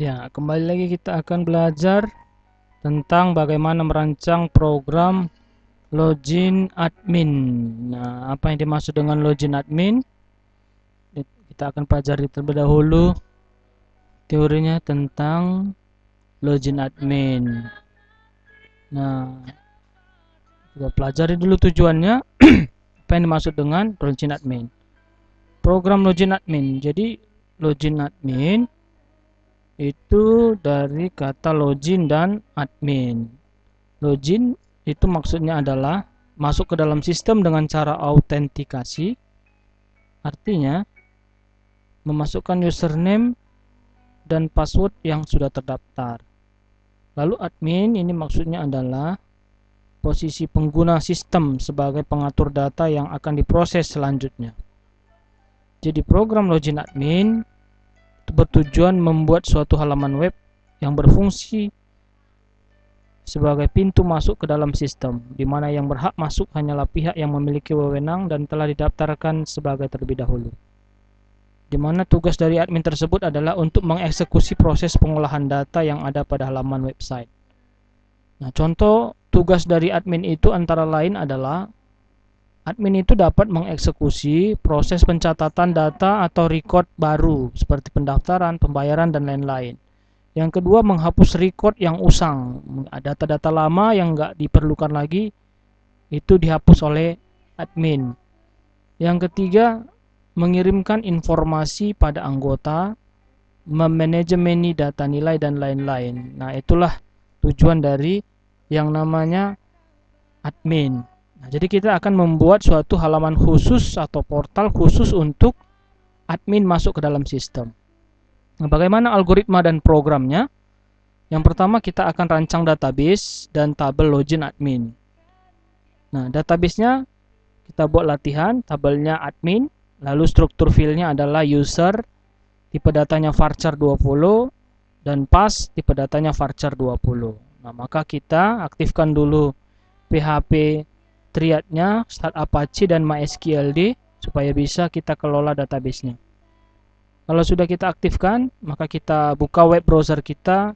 Ya, kembali lagi kita akan belajar tentang bagaimana merancang program login admin. Nah, apa yang dimaksud dengan login admin? Kita akan pelajari terlebih dahulu teorinya tentang login admin. Nah, kita pelajari dulu tujuannya. Apa yang dimaksud dengan login admin? Program login admin. Jadi, login admin itu dari kata login dan admin. Login itu maksudnya adalah masuk ke dalam sistem dengan cara autentikasi, artinya memasukkan username dan password yang sudah terdaftar. Lalu admin ini maksudnya adalah posisi pengguna sistem sebagai pengatur data yang akan diproses selanjutnya. Jadi program login admin bertujuan membuat suatu halaman web yang berfungsi sebagai pintu masuk ke dalam sistem, di mana yang berhak masuk hanyalah pihak yang memiliki wewenang dan telah didaftarkan sebagai terlebih dahulu. Di mana tugas dari admin tersebut adalah untuk mengeksekusi proses pengolahan data yang ada pada halaman website. Nah, contoh tugas dari admin itu antara lain adalah admin itu dapat mengeksekusi proses pencatatan data atau record baru seperti pendaftaran, pembayaran, dan lain-lain. Yang kedua, menghapus record yang usang. Data-data lama yang nggak diperlukan lagi itu dihapus oleh admin. Yang ketiga, mengirimkan informasi pada anggota, memanajemeni data nilai, dan lain-lain. Nah, itulah tujuan dari yang namanya admin. Nah, jadi kita akan membuat suatu halaman khusus atau portal khusus untuk admin masuk ke dalam sistem. Nah, bagaimana algoritma dan programnya? Yang pertama kita akan rancang database dan tabel login admin. Nah, databasenya kita buat latihan, tabelnya admin, lalu struktur filenya adalah user, tipe datanya varchar 20, dan pass, tipe datanya varchar 20. Nah, maka kita aktifkan dulu PHP triadnya, start Apache dan MySQLD supaya bisa kita kelola databasenya. Kalau sudah kita aktifkan, maka kita buka web browser kita,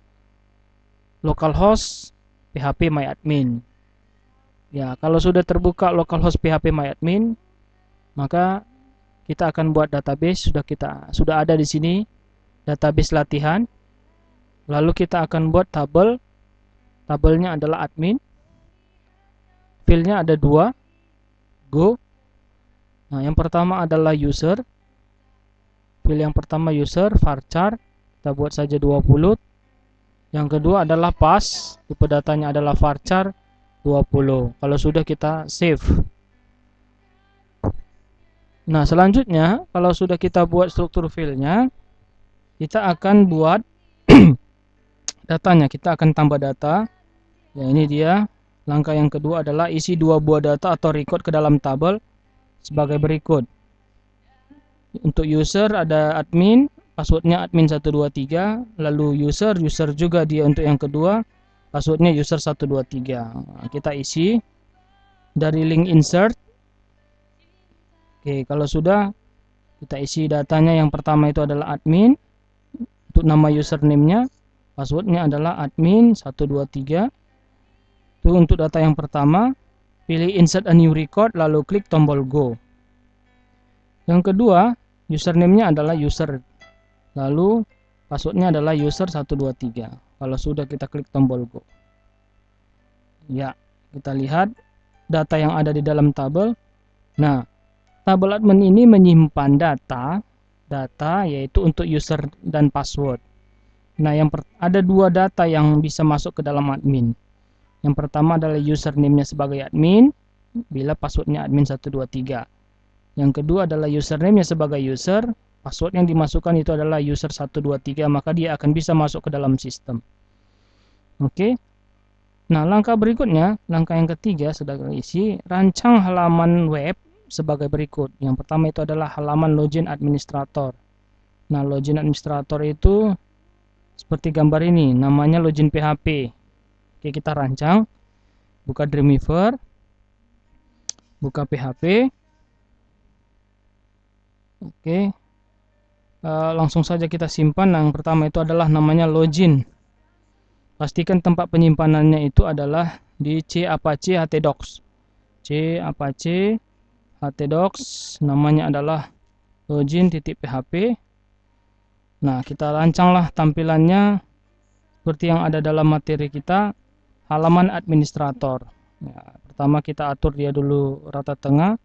localhost php myadmin. Ya, kalau sudah terbuka localhost php myadmin, maka kita akan buat database. Sudah ada di sini database latihan. Lalu kita akan buat tabel. Tabelnya adalah admin. Filenya ada dua. Go. Nah, yang pertama adalah user. File yang pertama user, varchar, kita buat saja 20. Yang kedua adalah pass, tipe datanya adalah varchar 20. Kalau sudah kita save. Nah, selanjutnya kalau sudah kita buat struktur filenya, kita akan buat datanya, kita akan tambah data. Ya, ini dia. Langkah yang kedua adalah isi dua buah data atau record ke dalam tabel sebagai berikut. Untuk user ada admin, passwordnya admin 123, lalu user juga dia untuk yang kedua, passwordnya user 123. Nah, kita isi dari link insert. Oke, kalau sudah kita isi datanya. Yang pertama itu adalah admin, untuk nama username-nya, passwordnya adalah admin 123. Itu untuk data yang pertama. Pilih insert a new record, lalu klik tombol go. Yang kedua, username-nya adalah user, lalu passwordnya adalah user 123. Kalau sudah kita klik tombol go. Ya, kita lihat data yang ada di dalam tabel. Nah, tabel admin ini menyimpan data yaitu untuk user dan password. Nah, ada dua data yang bisa masuk ke dalam admin. Yang pertama adalah username-nya sebagai admin, bila passwordnya admin 123. Yang kedua adalah username-nya sebagai user, password yang dimasukkan itu adalah user 123, maka dia akan bisa masuk ke dalam sistem. Oke. Nah, langkah berikutnya, langkah yang ketiga sudah isi, rancang halaman web sebagai berikut. Yang pertama itu adalah halaman login administrator. Nah, login administrator itu seperti gambar ini, namanya login PHP. Oke, kita rancang. Buka Dreamweaver, buka PHP. Oke, langsung saja kita simpan. Yang pertama itu adalah namanya login. Pastikan tempat penyimpanannya itu adalah di C Apache htdocs. C Apache htdocs, namanya adalah login.php. Nah, kita rancanglah tampilannya seperti yang ada dalam materi kita, halaman administrator. Ya, pertama kita atur dia dulu rata tengah,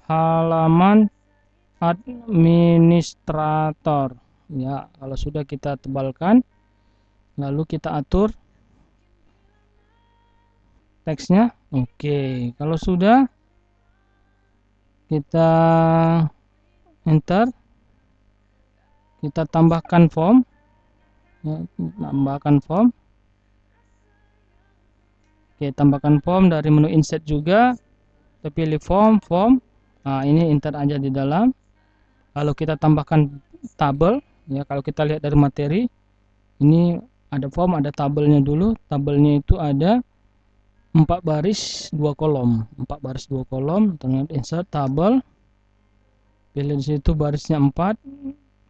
halaman administrator. Ya, kalau sudah kita tebalkan, lalu kita atur teksnya. Oke, kalau sudah kita enter, kita tambahkan form, ya, tambahkan form. Oke, tambahkan form dari menu insert juga, kita pilih form. Nah, ini enter aja di dalam. Lalu kita tambahkan tabel, ya, kalau kita lihat dari materi ini ada form, ada tabelnya dulu. Tabelnya itu ada 4 baris 2 kolom, 4 baris 2 kolom. Ternyata insert tabel, pilih di situ barisnya 4,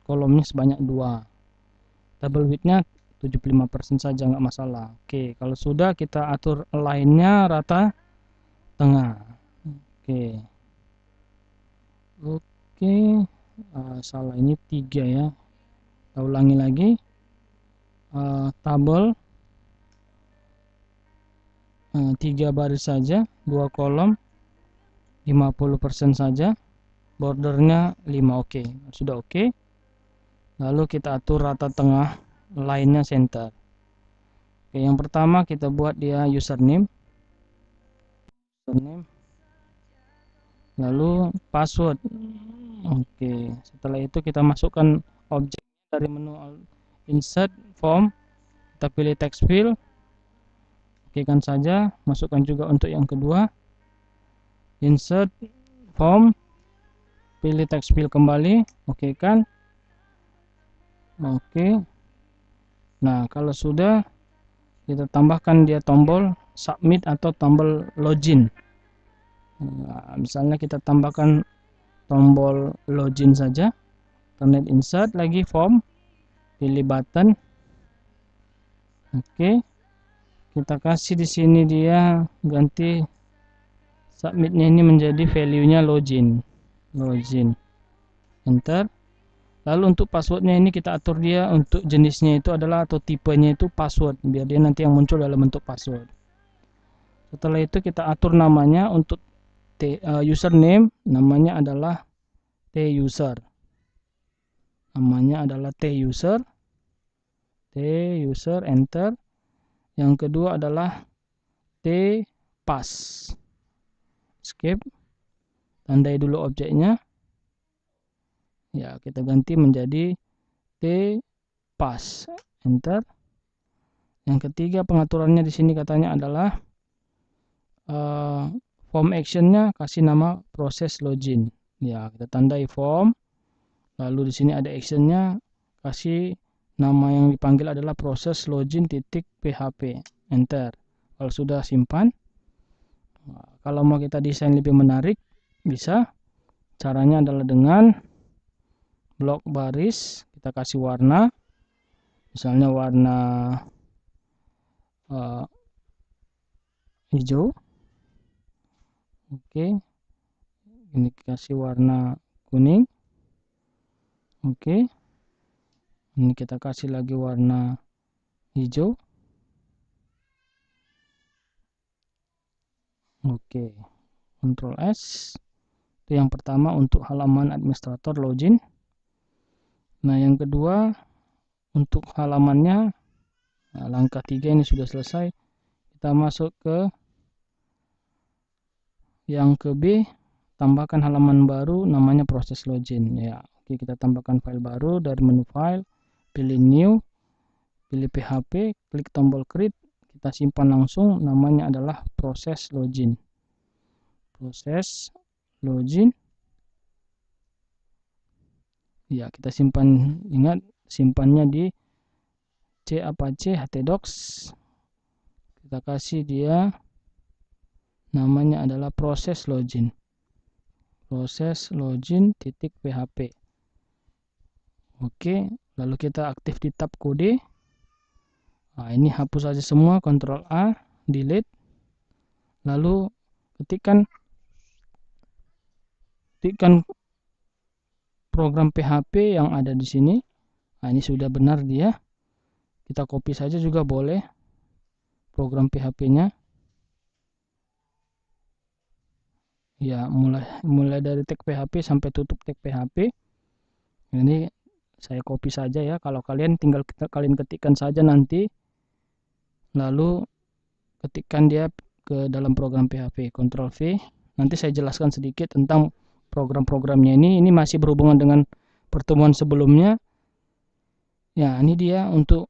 kolomnya sebanyak 2. Tabel widthnya 75% saja, nggak masalah. Oke, kalau sudah kita atur align-nya rata tengah. Oke, salah, ini 3 ya. Kita ulangi lagi. Tabel 3 baris saja, 2 kolom, 50% saja, bordernya 5. Oke, sudah oke. Lalu kita atur rata tengah, line-nya center. Oke, yang pertama kita buat dia username, lalu password. Oke, setelah itu kita masukkan objek dari menu insert form, kita pilih text field, oke kan saja. Masukkan juga untuk yang kedua, insert form, pilih text field kembali, oke kan. Oke, nah kalau sudah, kita tambahkan dia tombol submit atau tombol login. Nah, misalnya kita tambahkan tombol login saja, internet insert lagi form, pilih button. Oke, kita kasih di sini dia ganti submitnya ini menjadi value-nya login, enter. Lalu untuk passwordnya ini kita atur dia untuk jenisnya itu adalah, atau tipenya itu password, biar dia nanti yang muncul dalam bentuk password. Setelah itu kita atur namanya. Untuk username, namanya adalah tuser, enter. Yang kedua adalah tpass, escape, tandai dulu objeknya, ya kita ganti menjadi tpass, enter. Yang ketiga pengaturannya di sini katanya adalah form actionnya kasih nama proses login, ya kita tandai form. Lalu di sini ada actionnya, kasih nama yang dipanggil adalah proses login.php, enter. Kalau sudah simpan. Nah, kalau mau kita desain lebih menarik, bisa. Caranya adalah dengan blok baris, kita kasih warna, misalnya warna hijau. Oke, ini kasih warna kuning. Oke, ini kita kasih lagi warna hijau. Oke, Ctrl S. Itu yang pertama untuk halaman administrator login. Nah, yang kedua untuk halamannya, nah, langkah 3 ini sudah selesai. Kita masuk ke yang ke B, tambahkan halaman baru namanya proses login, ya. Oke, kita tambahkan file baru dari menu file, pilih new, pilih php, klik tombol create, kita simpan langsung, namanya adalah proses login. Ya, kita simpan, ingat simpannya di C Apache htdocs. Kita kasih dia namanya adalah proses login, titik php. Oke, lalu kita aktif di tab kode. Nah, ini hapus saja semua, Ctrl A, delete. Lalu ketikkan program PHP yang ada di sini. Nah, ini sudah benar dia. Kita copy saja juga boleh program PHP-nya. Ya, mulai dari tag PHP sampai tutup tag PHP. Ini saya copy saja ya. Kalau kalian tinggal kalian ketikkan saja nanti, lalu ketikkan dia ke dalam program PHP. Ctrl V. Nanti saya jelaskan sedikit tentang program-programnya ini. Ini masih berhubungan dengan pertemuan sebelumnya. Ya, ini dia untuk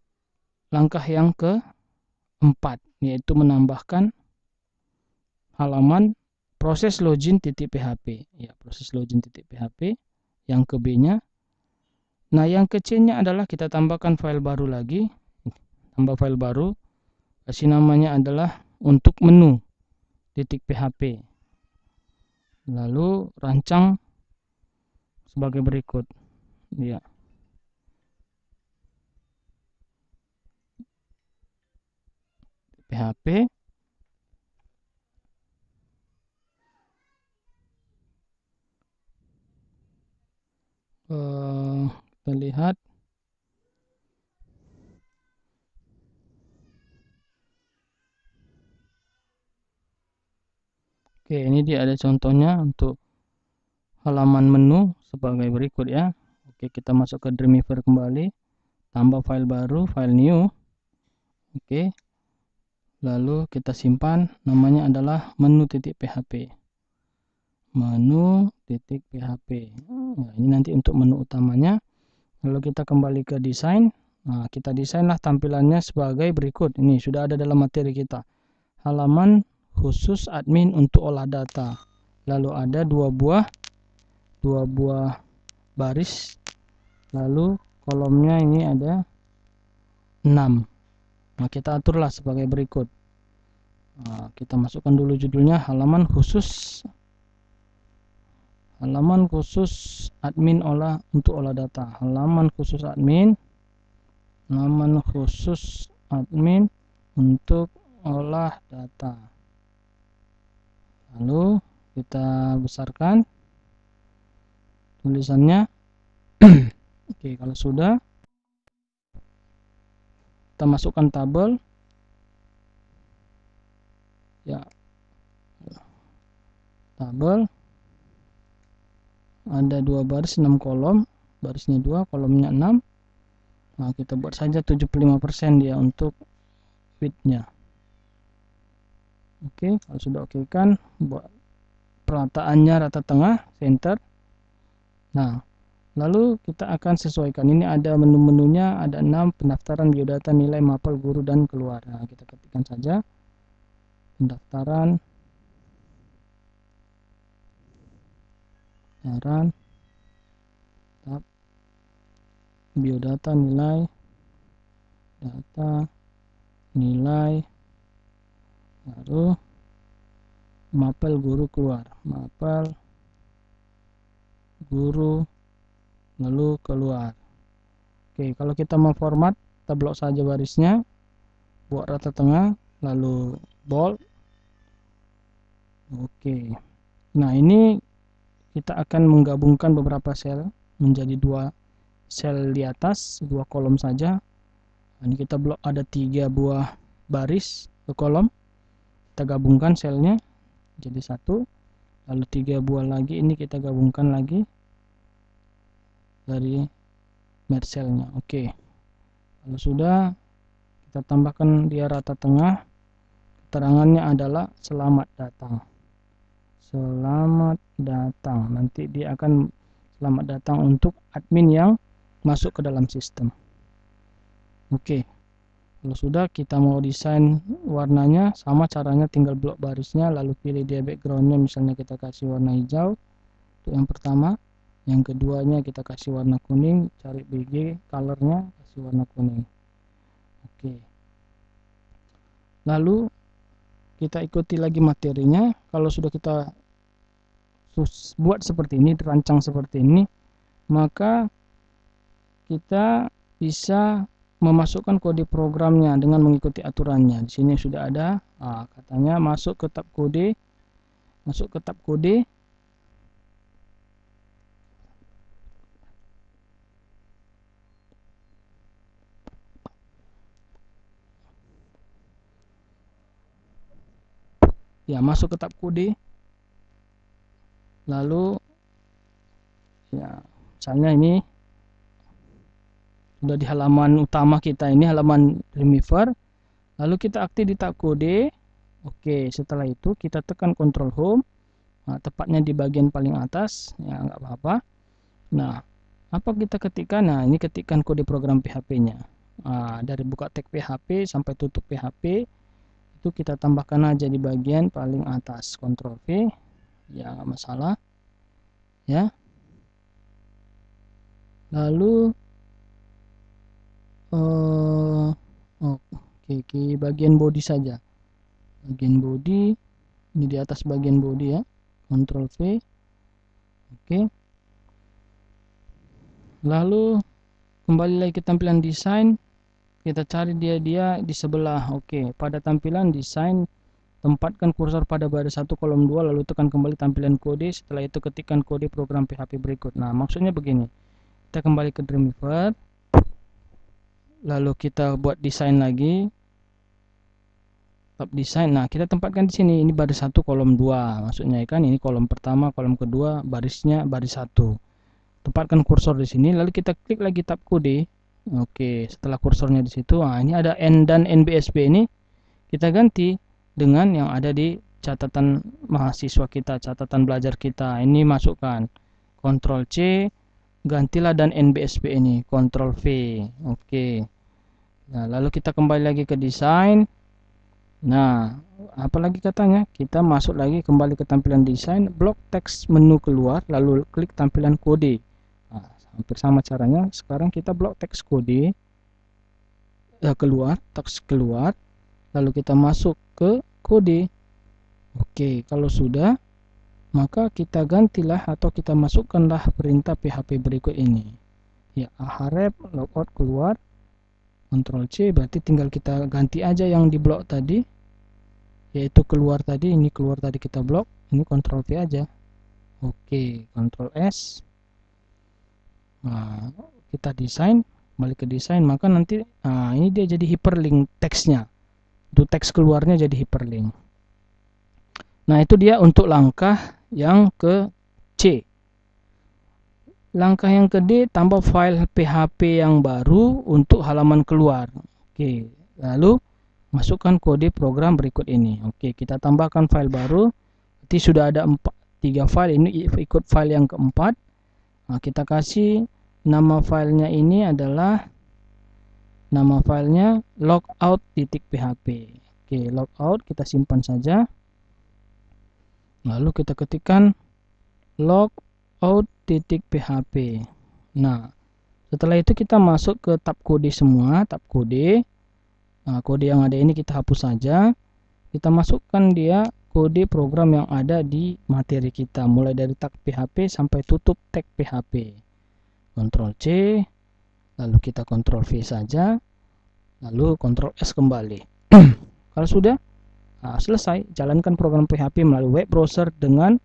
langkah yang keempat, yaitu menambahkan halaman proses login.php. Ya, proses login.php. Yang ke B-nya. Nah, yang ke C-nya adalah kita tambahkan file baru lagi. Tambah file baru. Kasih namanya adalah untuk menu .php. Lalu rancang sebagai berikut. Ya. PHP. Kita lihat. Oke, ini dia ada contohnya untuk halaman menu sebagai berikut ya. Oke, kita masuk ke Dreamweaver kembali, tambah file baru, file new. Oke, lalu kita simpan, namanya adalah menu.php. Menu.php. Nah, ini nanti untuk menu utamanya. Lalu kita kembali ke desain. Nah, kita desainlah tampilannya sebagai berikut. Ini sudah ada dalam materi kita. Halaman khusus admin untuk olah data. Lalu ada dua buah baris. Lalu kolomnya ini ada 6. Nah, kita aturlah sebagai berikut. Nah, kita masukkan dulu judulnya halaman khusus admin untuk olah data. Halaman khusus admin untuk olah data. Lalu kita besarkan tulisannya. Oke, kalau sudah, kita masukkan tabel. Ya, tabel ada 2 baris 6 kolom, barisnya 2, kolomnya 6. Nah, kita buat saja 75% dia untuk width-nya. Oke, kalau sudah oke kan, buat perataannya rata tengah, center. Nah, lalu kita akan sesuaikan. Ini ada menu-menunya, ada 6, pendaftaran, biodata, nilai, mapel, guru, dan keluar. Nah, kita ketikkan saja pendaftaran, tab, biodata, nilai, data, nilai, lalu mapel, guru, keluar, mapel, guru, lalu keluar. Oke, kalau kita mau format, kita blok saja barisnya, buat rata tengah, lalu bold. Oke, nah ini kita akan menggabungkan beberapa sel menjadi 2 sel di atas, 2 kolom saja. Ini kita blok ada 3 buah baris ke kolom, kita gabungkan selnya jadi 1, lalu 3 buah lagi ini kita gabungkan lagi dari merge selnya. Oke, kalau sudah, kita tambahkan dia rata tengah. Keterangannya adalah selamat datang. Selamat datang. Nanti dia akan selamat datang untuk admin yang masuk ke dalam sistem. Oke, kalau sudah, kita mau desain warnanya sama caranya, tinggal blok barisnya, lalu pilih dia backgroundnya, misalnya kita kasih warna hijau untuk yang pertama. Yang keduanya kita kasih warna kuning, cari BG colornya, kasih warna kuning. Oke, lalu kita ikuti lagi materinya. Kalau sudah kita buat seperti ini, dirancang seperti ini, maka kita bisa memasukkan kode programnya dengan mengikuti aturannya. Di sini sudah ada, katanya masuk ke tab kode, ya, masuk ke tab kode. Lalu ya, misalnya ini sudah di halaman utama kita, ini halaman Dreamweaver. Lalu kita aktif di tab kode. Oke, setelah itu kita tekan Control Home. Nah, tepatnya di bagian paling atas, ya nggak apa-apa. Nah, apa kita ketikkan? Nah, ini ketikkan kode program PHP-nya. Dari buka tag PHP sampai tutup PHP itu kita tambahkan aja di bagian paling atas. Ctrl V, ya nggak masalah, ya. Lalu oke, bagian body saja. Bagian body ini di atas bagian body, ya. Ctrl V. Oke. Lalu kembali lagi ke tampilan desain, kita cari dia di sebelah. Oke, pada tampilan desain tempatkan kursor pada baris 1 kolom 2, lalu tekan kembali tampilan kode. Setelah itu ketikkan kode program PHP berikut. Nah, maksudnya begini. Kita kembali ke Dreamweaver, lalu kita buat desain lagi, tab desain. Nah, kita tempatkan di sini, ini baris 1 kolom 2, maksudnya kan ini kolom pertama, kolom kedua, barisnya baris 1. Tempatkan kursor di sini, lalu kita klik lagi tab kode. Oke, setelah kursornya di situ, ini ada N dan NBSP, ini kita ganti dengan yang ada di catatan mahasiswa kita, catatan belajar kita. Ini masukkan Ctrl C, gantilah dan NBSP ini, Ctrl V. Oke. Nah, lalu kita kembali lagi ke desain. Nah, apalagi katanya? Kita masuk lagi kembali ke tampilan desain, blok teks menu keluar, lalu klik tampilan kode. Nah, hampir sama caranya. Sekarang kita blok teks kode, keluar, teks keluar, lalu kita masuk ke kode. Oke, kalau sudah, maka kita gantilah atau kita masukkanlah perintah PHP berikut ini. Ya, href logout keluar, Ctrl C, berarti tinggal kita ganti aja yang di blok tadi, yaitu keluar tadi, ini keluar tadi kita blok, ini Ctrl V aja. Oke, Ctrl S. Nah, kita desain, balik ke desain, maka nanti ini dia jadi hyperlink teksnya. Itu teks keluarnya jadi hyperlink. Nah, itu dia untuk langkah yang ke C. Langkah yang ke D, tambah file PHP yang baru untuk halaman keluar. Oke, lalu masukkan kode program berikut ini. Oke, kita tambahkan file baru. Berarti sudah ada 3 file, ini ikut file yang keempat. Nah, kita kasih nama filenya ini adalah, nama filenya logout.php. Oke, logout kita simpan saja. Lalu kita ketikkan logout.php. Nah, setelah itu kita masuk ke tab kode semua, tab kode. Nah, kode yang ada ini kita hapus saja. Kita masukkan dia kode program yang ada di materi kita, mulai dari tag PHP sampai tutup tag PHP. Ctrl C, lalu kita Ctrl V saja, lalu Ctrl S kembali. Kalau sudah selesai, jalankan program PHP melalui web browser dengan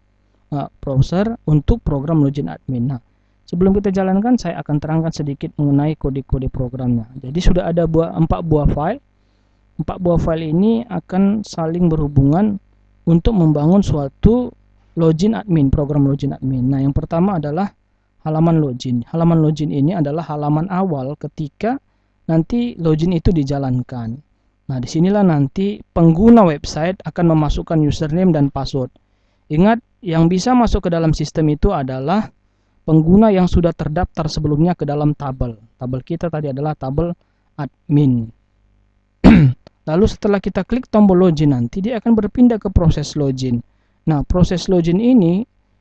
browser untuk program login admin. Nah, sebelum kita jalankan, saya akan terangkan sedikit mengenai kode-kode programnya. Jadi sudah ada 4 buah file. 4 buah file ini akan saling berhubungan untuk membangun suatu login admin, program login admin. Nah, yang pertama adalah halaman login. Halaman login ini adalah halaman awal ketika nanti login itu dijalankan. Nah, disinilah nanti pengguna website akan memasukkan username dan password. Ingat, yang bisa masuk ke dalam sistem itu adalah pengguna yang sudah terdaftar sebelumnya ke dalam tabel. Tabel kita tadi adalah tabel admin. Lalu setelah kita klik tombol login, nanti dia akan berpindah ke proses login. Nah, proses login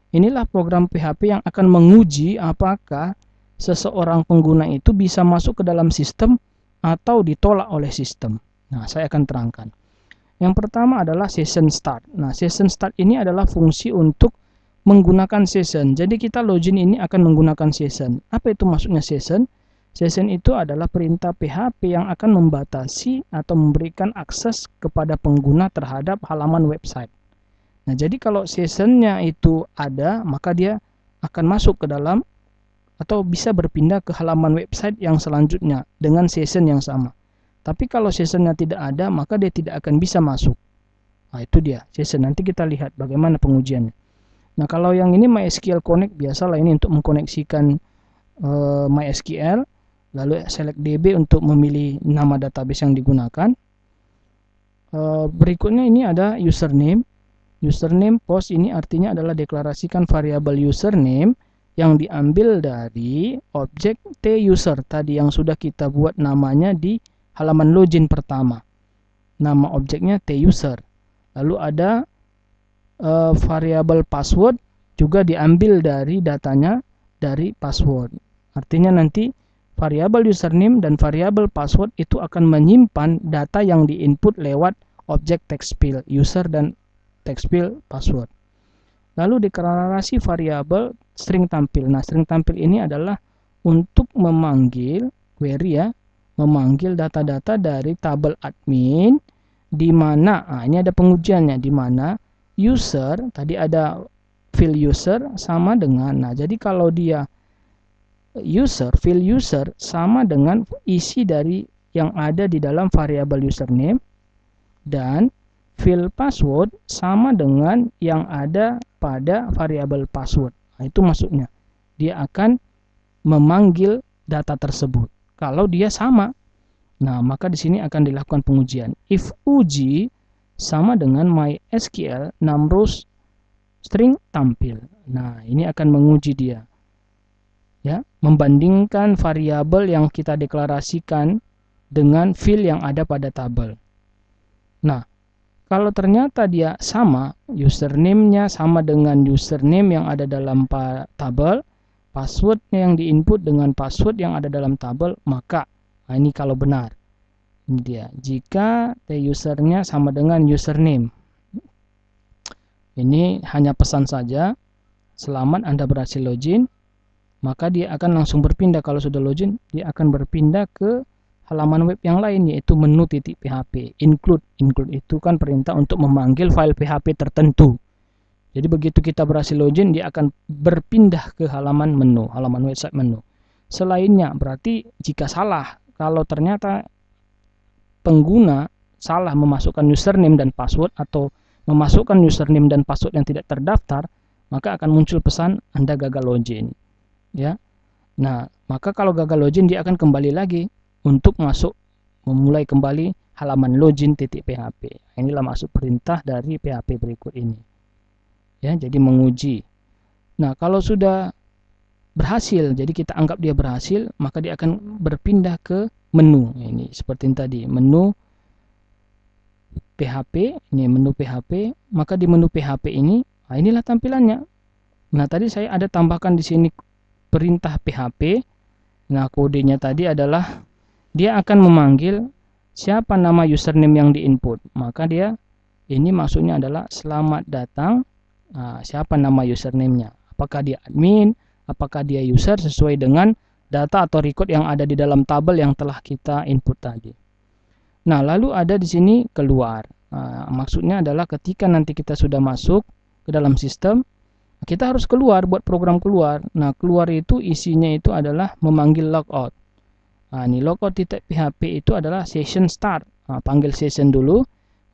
inilah program PHP yang akan menguji apakah seseorang pengguna itu bisa masuk ke dalam sistem atau ditolak oleh sistem. Nah, saya akan terangkan. Yang pertama adalah session start. Nah, session start ini adalah fungsi untuk menggunakan session. Jadi kita login ini akan menggunakan session. Apa itu maksudnya session? Session itu adalah perintah PHP yang akan membatasi atau memberikan akses kepada pengguna terhadap halaman website. Nah, jadi kalau sessionnya itu ada, maka dia akan masuk ke dalam atau bisa berpindah ke halaman website yang selanjutnya dengan session yang sama. Tapi kalau sessionnya tidak ada, maka dia tidak akan bisa masuk. Nah, itu dia session. Nanti kita lihat bagaimana pengujiannya. Nah, kalau yang ini MySQL Connect, biasalah ini untuk mengkoneksikan MySQL, lalu select DB untuk memilih nama database yang digunakan. Berikutnya ini ada username. Username post ini artinya adalah deklarasikan variabel username yang diambil dari objek TUser tadi yang sudah kita buat namanya di halaman login pertama. Nama objeknya TUser. Lalu ada variabel password juga diambil dari datanya dari password. Artinya nanti variabel username dan variabel password itu akan menyimpan data yang diinput lewat objek text field user dan text field password. Lalu deklarasi variabel string tampil. Nah, string tampil ini adalah untuk memanggil query ya, memanggil data-data dari tabel admin di mana ini ada pengujiannya, di mana user tadi ada field user sama dengan, nah jadi kalau dia field user sama dengan isi dari yang ada di dalam variabel username, dan field password sama dengan yang ada pada variabel password. Nah, itu maksudnya dia akan memanggil data tersebut kalau dia sama. Nah, maka di sini akan dilakukan pengujian. If uji sama dengan MySQL numRows string tampil. Nah, ini akan menguji dia. Ya, membandingkan variabel yang kita deklarasikan dengan field yang ada pada tabel. Nah, kalau ternyata dia sama, username-nya sama dengan username yang ada dalam tabel, password-nya yang diinput dengan password yang ada dalam tabel, maka ini kalau benar. Ini dia. Jika user-nya sama dengan username. Ini hanya pesan saja. Selamat Anda berhasil login. Maka dia akan langsung berpindah. Kalau sudah login, dia akan berpindah ke halaman web yang lain, yaitu menu.php. Include itu kan perintah untuk memanggil file PHP tertentu. Jadi begitu kita berhasil login, dia akan berpindah ke halaman menu, halaman website menu. Selainnya, berarti jika salah, kalau ternyata pengguna salah memasukkan username dan password atau memasukkan username dan password yang tidak terdaftar, maka akan muncul pesan Anda gagal login. Ya. Nah, maka kalau gagal login dia akan kembali lagi untuk masuk memulai kembali halaman login.php. Inilah maksud perintah dari PHP berikut ini. Ya, jadi menguji. Nah, kalau sudah berhasil, jadi kita anggap dia berhasil, maka dia akan berpindah ke menu. Ini seperti tadi, menu PHP, ini menu PHP, maka di menu PHP ini, inilah tampilannya. Nah, tadi saya ada tambahkan di sini perintah PHP. Nah, kodenya tadi adalah dia akan memanggil siapa nama username yang diinput. Maka dia ini maksudnya adalah selamat datang. Nah, siapa nama username-nya? Apakah dia admin? Apakah dia user sesuai dengan data atau record yang ada di dalam tabel yang telah kita input tadi. Nah, lalu ada di sini keluar. Nah, maksudnya adalah ketika nanti kita sudah masuk ke dalam sistem, kita harus keluar, buat program keluar. Nah, keluar itu isinya itu adalah memanggil logout. Nah, ini logout.php itu adalah session start. Nah, panggil session dulu,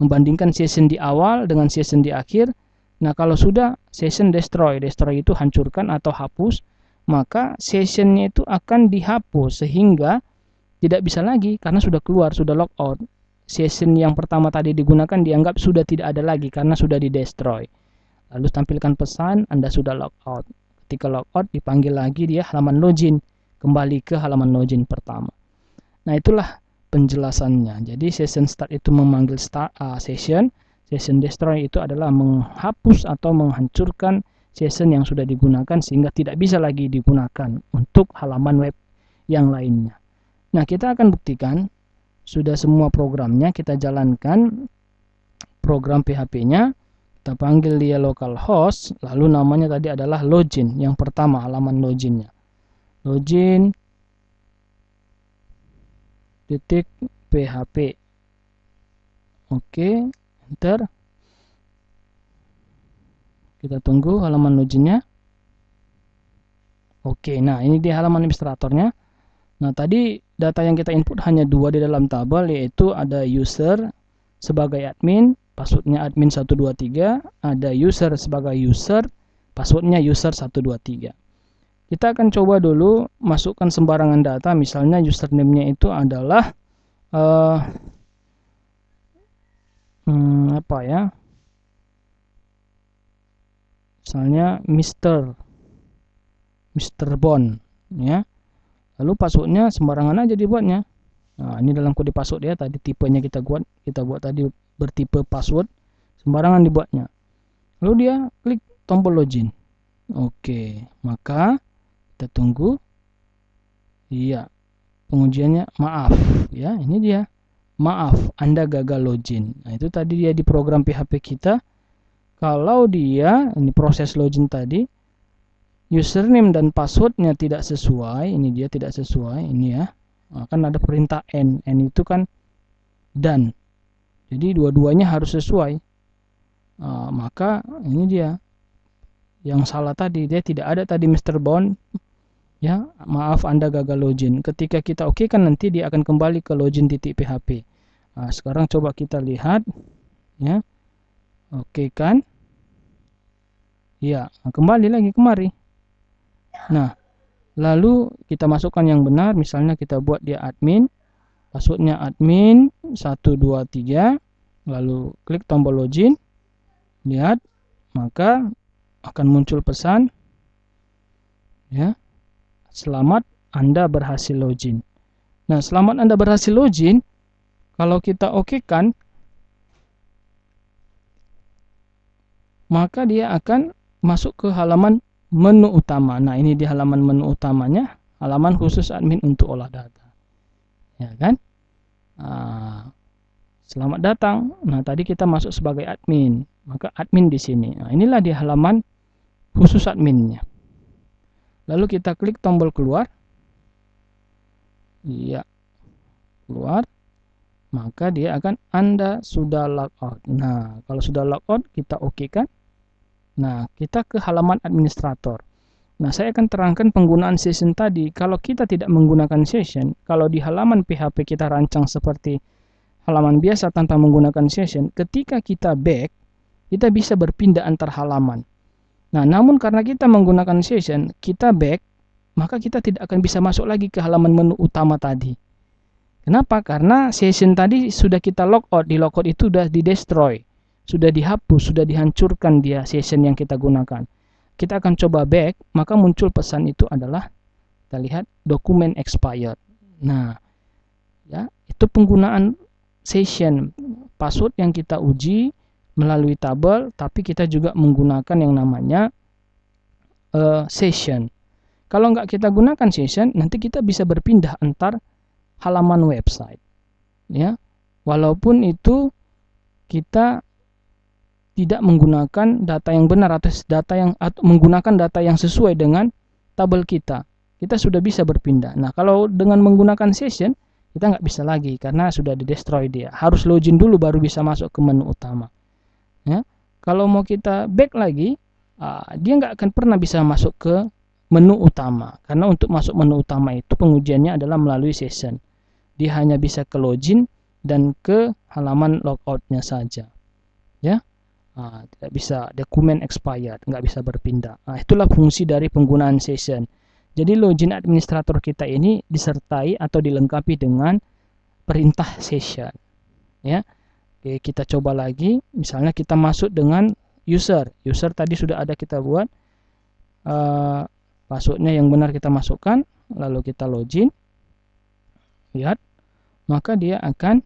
membandingkan session di awal dengan session di akhir. Nah, kalau sudah session destroy itu hancurkan atau hapus, maka sessionnya itu akan dihapus sehingga tidak bisa lagi karena sudah keluar, sudah logout. Session yang pertama tadi digunakan dianggap sudah tidak ada lagi karena sudah di-destroy. Lalu tampilkan pesan Anda sudah logout. Ketika logout dipanggil lagi dia halaman login, kembali ke halaman login pertama. Nah, itulah penjelasannya. Jadi session start itu memanggil session destroy itu adalah menghapus atau menghancurkan session yang sudah digunakan sehingga tidak bisa lagi digunakan untuk halaman web yang lainnya. Nah, kita akan buktikan sudah semua programnya, kita jalankan program PHP-nya, kita panggil dia localhost, lalu namanya tadi adalah login, yang pertama halaman loginnya. Login .php. Oke, enter. Kita tunggu halaman loginnya. Oke, nah ini di halaman administratornya. Nah, tadi data yang kita input hanya 2 di dalam tabel, yaitu ada user sebagai admin, passwordnya admin 123, ada user sebagai user, passwordnya user 123. Kita akan coba dulu masukkan sembarangan data, misalnya username-nya itu adalah apa ya? Misalnya Mr. Bond, ya. Lalu passwordnya sembarangan aja dibuatnya. Nah, ini dalam kode password ya, tadi tipenya kita buat tadi bertipe password, sembarangan dibuatnya. Lalu dia klik tombol login. Oke, maka kita tunggu. Iya, pengujiannya maaf ya, ini dia. Maaf, Anda gagal login. Nah, itu tadi dia di program PHP kita. Kalau dia, ini proses login tadi, username dan passwordnya tidak sesuai, ini dia tidak sesuai, ini ya. Nah, kan ada perintah n itu kan dan, jadi dua-duanya harus sesuai. Maka ini dia yang salah tadi, dia tidak ada tadi Mr. Bond ya, maaf Anda gagal login. Ketika kita oke kan nanti dia akan kembali ke login.php. Nah, sekarang coba kita lihat ya, oke kan ya, kembali lagi kemari. Nah, lalu kita masukkan yang benar, misalnya kita buat dia admin, passwordnya admin 123, lalu klik tombol login, lihat, maka akan muncul pesan ya, selamat Anda berhasil login. Nah, selamat Anda berhasil login, kalau kita oke kan, maka dia akan masuk ke halaman menu utama. Nah, ini di halaman menu utamanya, halaman khusus admin untuk olah data. Ya kan? Selamat datang. Nah, tadi kita masuk sebagai admin, maka admin di sini. Nah, inilah di halaman khusus adminnya. Lalu kita klik tombol keluar. Iya, keluar. Maka dia akan Anda sudah logout. Nah, kalau sudah logout, kita oke kan? Nah, kita ke halaman administrator. Nah, saya akan terangkan penggunaan session tadi. Kalau kita tidak menggunakan session, kalau di halaman PHP kita rancang seperti halaman biasa tanpa menggunakan session, ketika kita back, kita bisa berpindah antar halaman. Nah, namun karena kita menggunakan session, kita back, maka kita tidak akan bisa masuk lagi ke halaman menu utama tadi. Kenapa? Karena session tadi sudah kita logout, di logout itu sudah di-destroy, sudah dihapus, sudah dihancurkan dia session yang kita gunakan. Kita akan coba back, maka muncul pesan itu adalah, kita lihat, dokumen expired. Nah, ya, itu penggunaan session, password yang kita uji melalui tabel, tapi kita juga menggunakan yang namanya session. Kalau nggak kita gunakan session, nanti kita bisa berpindah antar halaman website. Ya, walaupun itu kita tidak menggunakan data yang benar atau menggunakan data yang sesuai dengan tabel kita sudah bisa berpindah. Nah, kalau dengan menggunakan session, kita nggak bisa lagi karena sudah di-destroy dia. Harus login dulu baru bisa masuk ke menu utama. Ya, kalau mau kita back lagi, dia nggak akan pernah bisa masuk ke menu utama karena untuk masuk menu utama itu pengujiannya adalah melalui session. Dia hanya bisa ke login dan ke halaman logoutnya saja. Ya. Tidak bisa dokumen expired, nggak bisa berpindah. Itulah fungsi dari penggunaan session. Jadi login administrator kita ini disertai atau dilengkapi dengan perintah session. Ya, oke, kita coba lagi. Misalnya kita masuk dengan user. User tadi sudah ada kita buat. Passwordnya yang benar kita masukkan, lalu kita login. Lihat, maka dia akan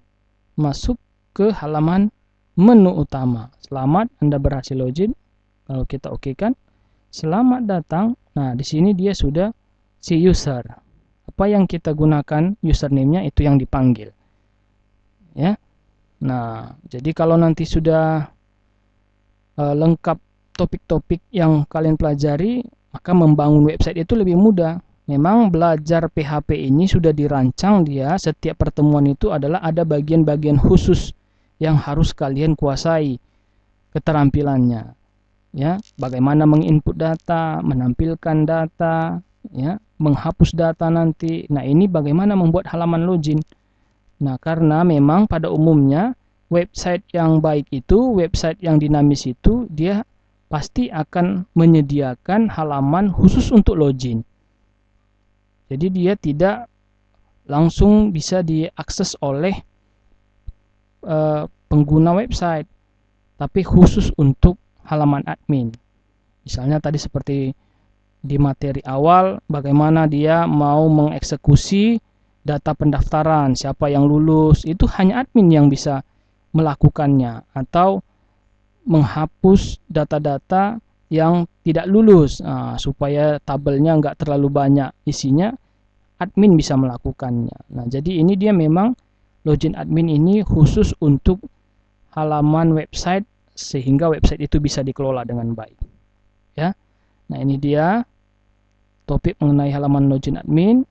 masuk ke halaman menu utama. Selamat Anda berhasil login. Kalau kita oke kan, selamat datang. Nah, di sini dia sudah si user. Apa yang kita gunakan username-nya itu yang dipanggil. Ya. Nah, jadi kalau nanti sudah lengkap topik-topik yang kalian pelajari, maka membangun website itu lebih mudah. memang belajar PHP ini sudah dirancang dia setiap pertemuan itu adalah ada bagian-bagian khusus yang harus kalian kuasai keterampilannya. Ya, bagaimana menginput data, menampilkan data, ya, menghapus data nanti. Nah, ini bagaimana membuat halaman login. Nah, karena memang pada umumnya website yang baik itu, website yang dinamis itu, dia pasti akan menyediakan halaman khusus untuk login. Jadi dia tidak langsung bisa diakses oleh pengguna website, tapi khusus untuk halaman admin. Misalnya tadi seperti di materi awal, bagaimana dia mau mengeksekusi data pendaftaran, siapa yang lulus, itu hanya admin yang bisa melakukannya, atau menghapus data-data yang tidak lulus, supaya tabelnya nggak terlalu banyak isinya, admin bisa melakukannya. Nah, jadi ini dia memang login admin ini khusus untuk halaman website, sehingga website itu bisa dikelola dengan baik. Ya, nah ini dia topik mengenai halaman login admin.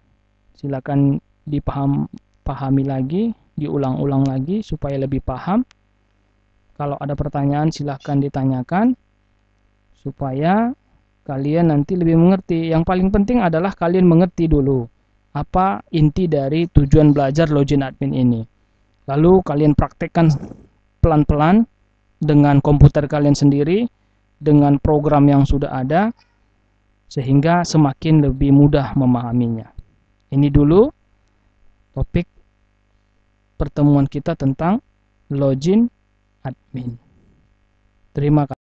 Silakan dipahami lagi, diulang-ulang lagi supaya lebih paham. Kalau ada pertanyaan silahkan ditanyakan supaya kalian nanti lebih mengerti. Yang paling penting adalah kalian mengerti dulu apa inti dari tujuan belajar login admin ini. Lalu kalian praktekkan pelan-pelan dengan komputer kalian sendiri, dengan program yang sudah ada, sehingga semakin lebih mudah memahaminya. Ini dulu topik pertemuan kita tentang login admin. Terima kasih.